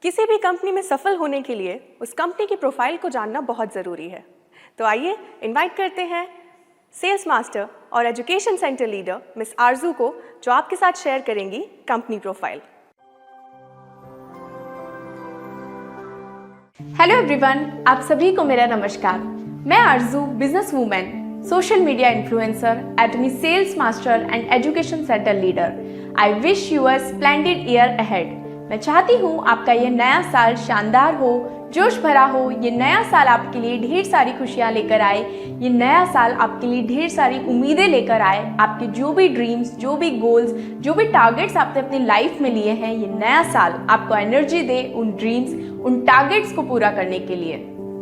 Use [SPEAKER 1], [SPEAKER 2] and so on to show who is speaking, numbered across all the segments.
[SPEAKER 1] किसी भी कंपनी में सफल होने के लिए उस कंपनी की प्रोफाइल को जानना बहुत ज़रूरी है। तो आइए इनवाइट करते हैं सेल्स मास्टर और एजुकेशन सेंटर लीडर मिस आरजू को, जो आपके साथ शेयर करेंगी कंपनी प्रोफाइल।
[SPEAKER 2] हेलो एवरीवन, आप सभी को मेरा नमस्कार। मैं Arzoo, business woman, social media influencer, Atomy sales master and education centre leader. I wish you a splendid year ahead. मैं चाहती हूँ आपका ये नया साल शानदार हो, जोश भरा हो। ये नया साल आपके लिए ढेर सारी खुशियाँ लेकर आए। ये नया साल आपके लिए ढेर सारी उम्मीदें लेकर आए। आपके जो भी ड्रीम्स, जो भी गोल्स, जो भी टारगेट्स आपने अपनी लाइफ में लिए हैं, ये नया साल आपको एनर्जी दे उन ड्रीम्स, उन टारगेट्स को पूरा करने के लिए।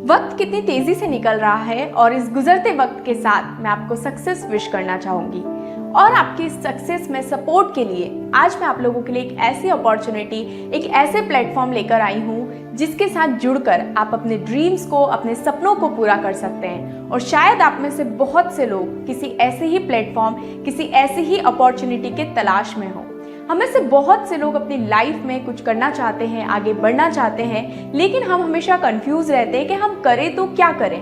[SPEAKER 2] वक्त कितनी तेजी से निकल रहा है और इस गुजरते वक्त के साथ मैं आपको सक्सेस विश करना चाहूंगी। और आपकी सक्सेस में सपोर्ट के लिए आज मैं आप लोगों के लिए एक ऐसी अपॉर्चुनिटी, एक ऐसे प्लेटफॉर्म लेकर आई हूँ जिसके साथ जुड़कर आप अपने ड्रीम्स को, अपने सपनों को पूरा कर सकते हैं। और शायद आप में से बहुत से लोग किसी ऐसे ही प्लेटफॉर्म, किसी ऐसी ही अपॉर्चुनिटी के तलाश में हो। हमें से बहुत से लोग अपनी लाइफ में कुछ करना चाहते हैं, आगे बढ़ना चाहते हैं, लेकिन हम हमेशा कंफ्यूज रहते हैं कि हम करें तो क्या करें।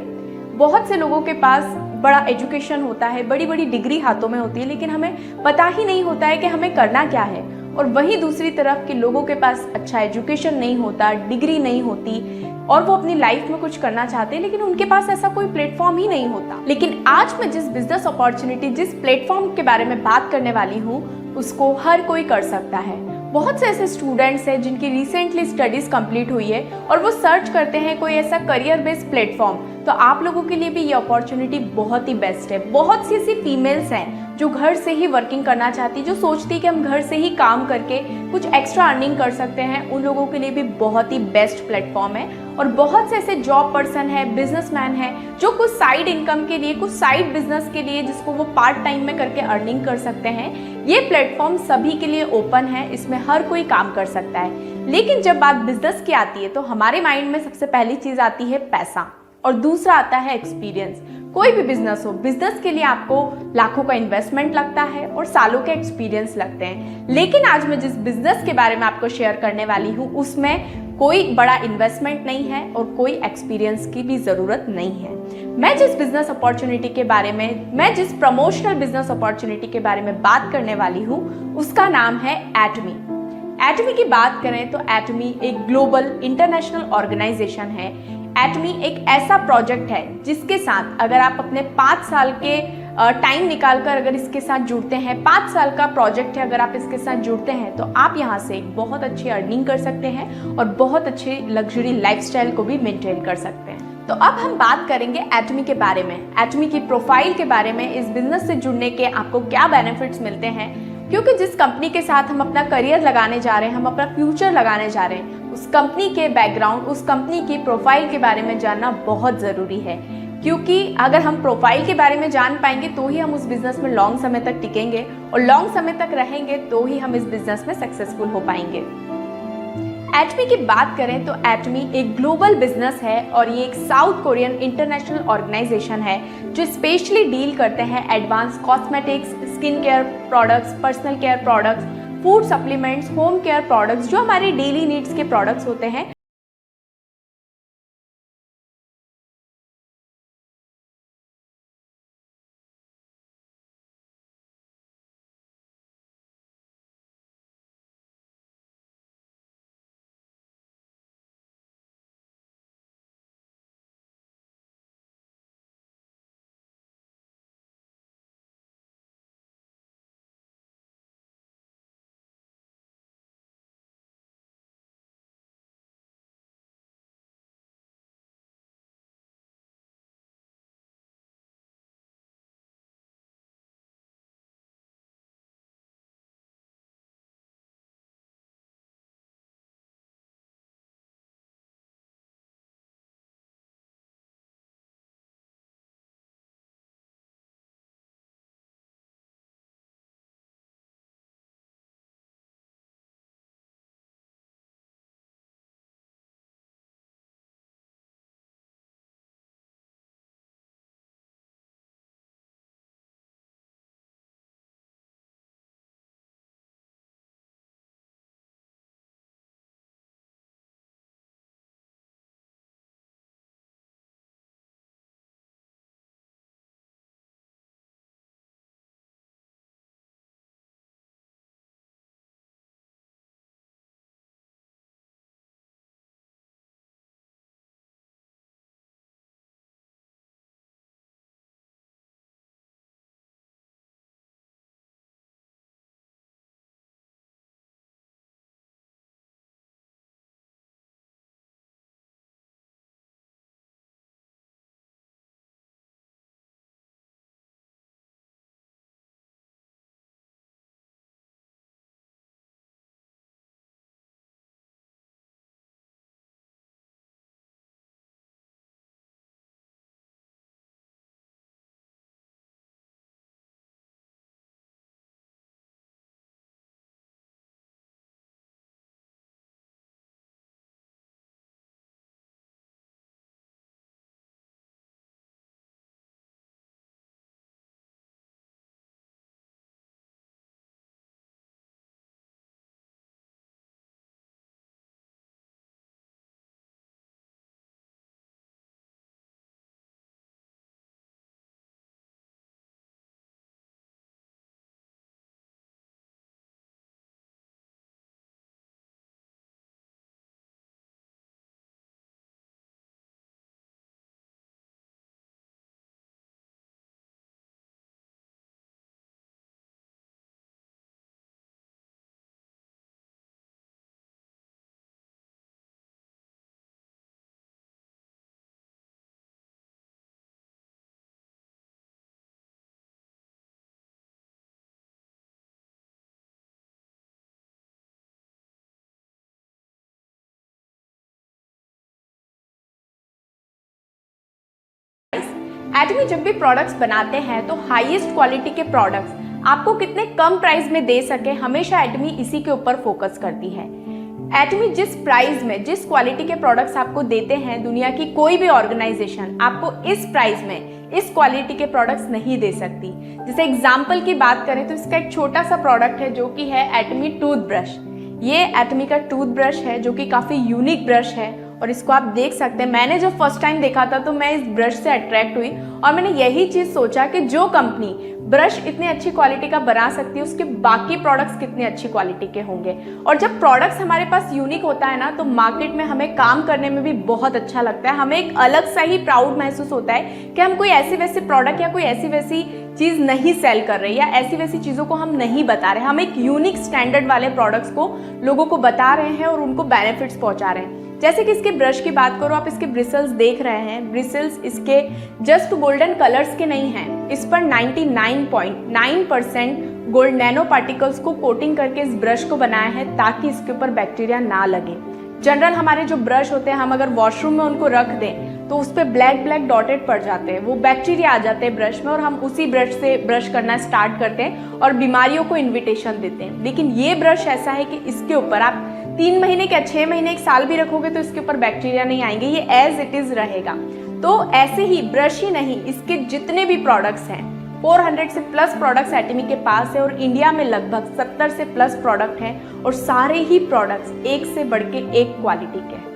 [SPEAKER 2] बहुत से लोगों के पास बड़ा एजुकेशन होता है, बड़ी बड़ी डिग्री हाथों में होती है, लेकिन हमें पता ही नहीं होता है कि हमें करना क्या है। और वहीं दूसरी तरफ के लोगों के पास अच्छा एजुकेशन नहीं होता, डिग्री नहीं होती, और वो अपनी लाइफ में कुछ करना चाहते हैं, लेकिन उनके पास ऐसा कोई प्लेटफॉर्म ही नहीं होता। लेकिन आज मैं जिस बिजनेस अपॉर्चुनिटी, जिस प्लेटफॉर्म के बारे में बात करने वाली हूँ, उसको हर कोई कर सकता है। बहुत से ऐसे स्टूडेंट्स हैं जिनकी रिसेंटली स्टडीज कंप्लीट हुई है और वो सर्च करते हैं कोई ऐसा करियर बेस्ड प्लेटफॉर्म। तो आप लोगों के लिए भी ये अपॉर्चुनिटी बहुत ही बेस्ट है। बहुत सी ऐसी फीमेल्स हैं जो घर से ही वर्किंग करना चाहती, जो सोचती कि हम घर से ही काम करके कुछ एक्स्ट्रा अर्निंग कर सकते हैं। उन लोगों के लिए भी बहुत ही बेस्ट प्लेटफॉर्म है। और बहुत से ऐसे जॉब पर्सन है, बिजनेसमैन है, जो कुछ साइड इनकम के लिए, कुछ साइड बिजनेस के लिए, जिसको वो पार्ट टाइम में करके अर्निंग कर सकते हैं। ये प्लेटफॉर्म सभी के लिए ओपन है, इसमें हर कोई काम कर सकता है। लेकिन जब बात बिजनेस की आती है तो हमारे माइंड में सबसे पहली चीज आती है पैसा, और दूसरा आता है एक्सपीरियंस। कोई भी बिजनेस हो, बिजनेस के लिए आपको लाखों का इन्वेस्टमेंट लगता है और सालों के एक्सपीरियंस लगते हैं। लेकिन आज मैं जिस बिजनेस के बारे में आपको शेयर करने वाली हूँ, उसमें कोई बड़ा इन्वेस्टमेंट नहीं है और कोई एक्सपीरियंस की भी जरूरत नहीं है। मैं जिस बिजनेस अपॉर्चुनिटी के बारे में, मैं जिस प्रमोशनल बिजनेस अपॉर्चुनिटी के बारे में बात करने वाली हूँ, उसका नाम है एटमी। एटमी की बात करें तो एटमी एक ग्लोबल इंटरनेशनल ऑर्गेनाइजेशन है। एटमी एक ऐसा प्रोजेक्ट है जिसके साथ अगर आप अपने 5 साल के टाइम निकालकर अगर इसके साथ जुड़ते हैं, 5 साल का प्रोजेक्ट है, अगर आप इसके साथ जुड़ते हैं तो आप यहाँ से बहुत अच्छी अर्निंग कर सकते हैं और बहुत अच्छी लग्जरी लाइफस्टाइल को भी मेंटेन कर सकते हैं। तो अब हम बात करेंगे एटमी के बारे में, एटमी की प्रोफाइल के बारे में। इस बिजनेस से जुड़ने के आपको क्या बेनिफिट्स मिलते हैं, क्योंकि जिस कंपनी के साथ हम अपना करियर लगाने जा रहे हैं, हम अपना फ्यूचर लगाने जा रहे हैं, उस कंपनी के बैकग्राउंड, उस कंपनी की प्रोफाइल के बारे में जानना बहुत ज़रूरी है। क्योंकि अगर हम प्रोफाइल के बारे में जान पाएंगे तो ही हम उस बिजनेस में लॉन्ग समय तक टिकेंगे, और लॉन्ग समय तक रहेंगे तो ही हम इस बिजनेस में सक्सेसफुल हो पाएंगे। एटमी की बात करें तो एटमी एक ग्लोबल बिजनेस है और ये एक साउथ कोरियन इंटरनेशनल ऑर्गेनाइजेशन है जो स्पेशली डील करते हैं advance cosmetics, skin care products, personal care products, food supplements, home care products, जो हमारे डेली नीड्स के प्रोडक्ट्स होते हैं। एटमी जब भी प्रोडक्ट्स बनाते हैं तो हाईएस्ट क्वालिटी के प्रोडक्ट्स आपको कितने कम प्राइस में दे सके, हमेशा एटमी इसी के ऊपर फोकस करती है। एटमी जिस प्राइस में, जिस क्वालिटी के प्रोडक्ट्स आपको देते हैं, दुनिया की कोई भी ऑर्गेनाइजेशन आपको इस प्राइस में इस क्वालिटी के प्रोडक्ट्स नहीं दे सकती। जैसे एग्जांपल की बात करें तो इसका एक छोटा सा प्रोडक्ट है जो कि है एटमी टूथब्रश। ये एटमी का टूथब्रश है जो कि काफ़ी यूनिक ब्रश है और इसको आप देख सकते हैं। मैंने जब फर्स्ट टाइम देखा था तो मैं इस ब्रश से अट्रैक्ट हुई और मैंने यही चीज़ सोचा कि जो कंपनी ब्रश इतनी अच्छी क्वालिटी का बना सकती है उसके बाकी प्रोडक्ट्स कितनी अच्छी क्वालिटी के होंगे। और जब प्रोडक्ट्स हमारे पास यूनिक होता है ना तो मार्केट में हमें काम करने में भी बहुत अच्छा लगता है। हमें एक अलग सा ही प्राउड महसूस होता है कि हम कोई ऐसी वैसी प्रोडक्ट या कोई ऐसी वैसी चीज़ नहीं सेल कर रहे या ऐसी वैसी चीज़ों को हम नहीं बता रहे। हम एक यूनिक स्टैंडर्ड वाले प्रोडक्ट्स को लोगों को बता रहे हैं और उनको बेनिफिट्स पहुंचा रहे हैं। जैसे कि इसके ब्रश की बात करो, आप इसके ब्रिसल्स देख रहे हैं। ब्रिसल्स इसके जस्ट गोल्डन कलर्स के नहीं हैं, इस पर 99.9% गोल्ड नैनो पार्टिकल्स को कोटिंग करके इस ब्रश को बनाया है ताकि इसके ऊपर बैक्टीरिया ना लगे। जनरल हमारे जो ब्रश होते हैं, हम अगर वॉशरूम में उनको रख दें तो उस पर ब्लैक डॉटेड पड़ जाते हैं, वो बैक्टीरिया आ जाते हैं ब्रश में और हम उसी ब्रश से ब्रश करना स्टार्ट करते हैं और बीमारियों को इन्विटेशन देते हैं। लेकिन ये ब्रश ऐसा है कि इसके ऊपर आप 3 महीने क्या 6 महीने 1 साल भी रखोगे तो इसके ऊपर बैक्टीरिया नहीं आएंगे, ये एज इट इज रहेगा। तो ऐसे ही ब्रश ही नहीं, इसके जितने भी प्रोडक्ट्स हैं 400 से प्लस प्रोडक्ट्स एटमी के पास है और इंडिया में लगभग 70 से प्लस प्रोडक्ट हैं और सारे ही प्रोडक्ट्स एक से बढ़ के एक क्वालिटी के हैं।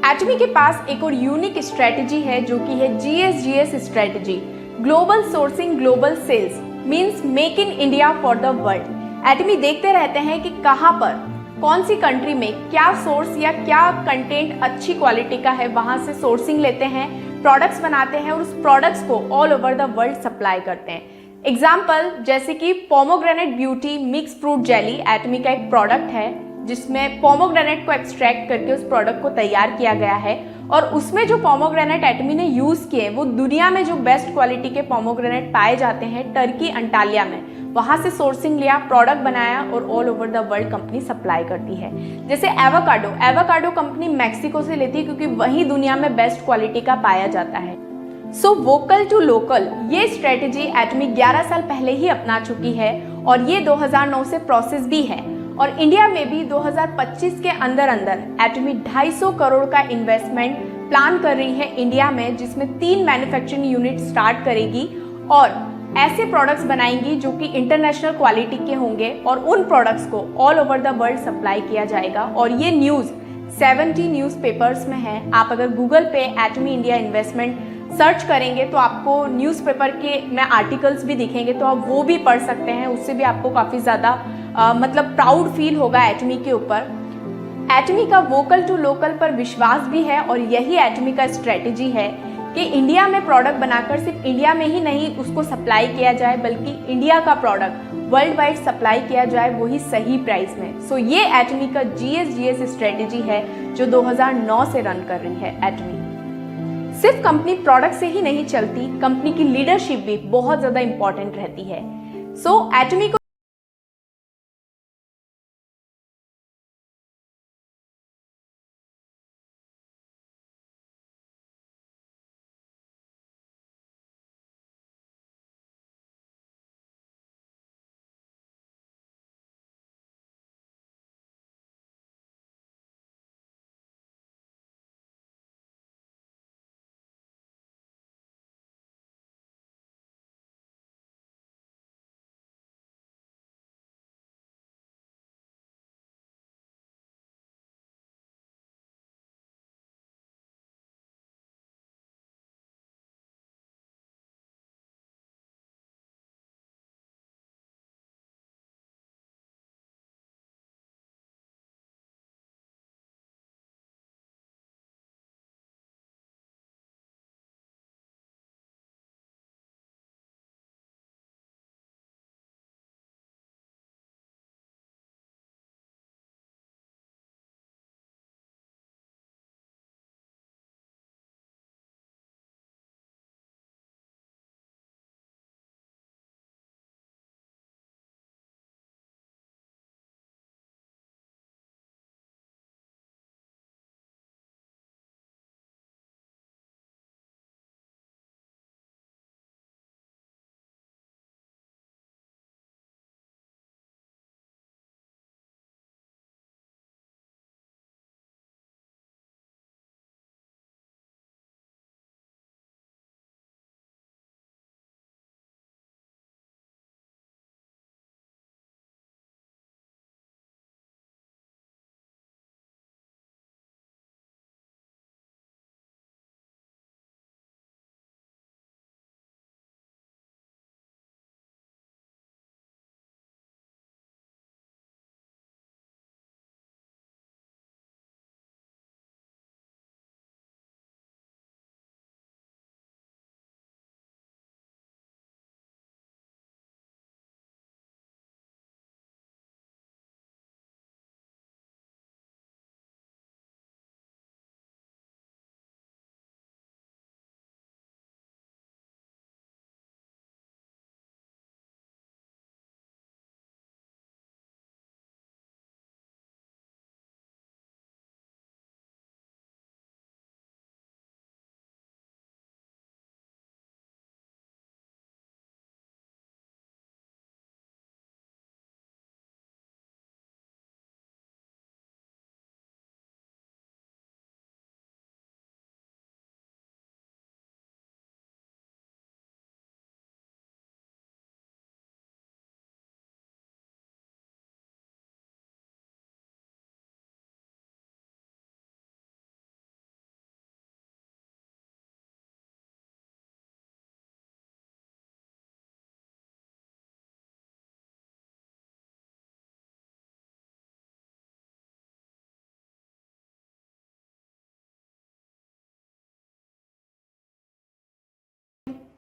[SPEAKER 2] एटमी के पास एक और यूनिक स्ट्रेटजी है जो कि है GSGS strategy, global sourcing global sales, means make in India for the world. Atomy देखते रहते हैं कि कहाँ पर, कौन सी कंट्री में क्या सोर्स या क्या कंटेंट अच्छी क्वालिटी का है, वहाँ से सोर्सिंग लेते हैं, प्रोडक्ट्स बनाते हैं और उस प्रोडक्ट्स को all over the world supply करते हैं। एग्जाम्पल जैसे कि pomegranate beauty mix fruit jelly Atomy का एक प्रोडक्ट है जिसमें पोमोग्रेनेट को एक्सट्रैक्ट करके उस प्रोडक्ट को तैयार किया गया है और उसमें जो पोमोग्रेनेट एटमी ने यूज़ किए वो दुनिया में जो बेस्ट क्वालिटी के पोमोग्रेनेट पाए जाते हैं टर्की अंटालिया में, वहाँ से सोर्सिंग लिया, प्रोडक्ट बनाया और all over the world company supply करती है। जैसे एवोकाडो कंपनी मैक्सिको से लेती है क्योंकि वहीं दुनिया में बेस्ट क्वालिटी का पाया जाता है। सो वोकल टू लोकल ये स्ट्रेटेजी एटमी 11 साल पहले ही अपना चुकी है और ये 2009 से प्रोसेस भी है और इंडिया में भी 2025 के अंदर एटमी 250 करोड़ का इन्वेस्टमेंट प्लान कर रही है इंडिया में, जिसमें 3 मैन्युफैक्चरिंग यूनिट स्टार्ट करेगी और ऐसे प्रोडक्ट्स बनाएंगी जो कि इंटरनेशनल क्वालिटी के होंगे और उन प्रोडक्ट्स को all over the world supply किया जाएगा। और ये न्यूज़ 70 न्यूज़पेपर्स में है। आप अगर गूगल पे एटमी इंडिया इन्वेस्टमेंट सर्च करेंगे तो आपको न्यूज़पेपर के में आर्टिकल्स भी दिखेंगे, तो आप वो भी पढ़ सकते हैं। उससे भी आपको काफ़ी ज़्यादा मतलब प्राउड फील होगा एटमी के ऊपर। एटमी का वोकल टू लोकल पर विश्वास भी है और यही एटमी का स्ट्रेटेजी है कि इंडिया में प्रोडक्ट बनाकर सिर्फ इंडिया में ही नहीं उसको सप्लाई किया जाए, बल्कि इंडिया का प्रोडक्ट वर्ल्ड वाइड सप्लाई किया जाए, वही सही प्राइस में। सो ये एटमी का GSGS स्ट्रेटेजी है जो 2009 से रन कर रही है एटमी। सिर्फ कंपनी प्रोडक्ट से ही नहीं चलती, कंपनी की लीडरशिप भी बहुत ज़्यादा इंपॉर्टेंट रहती है। सो एटमी को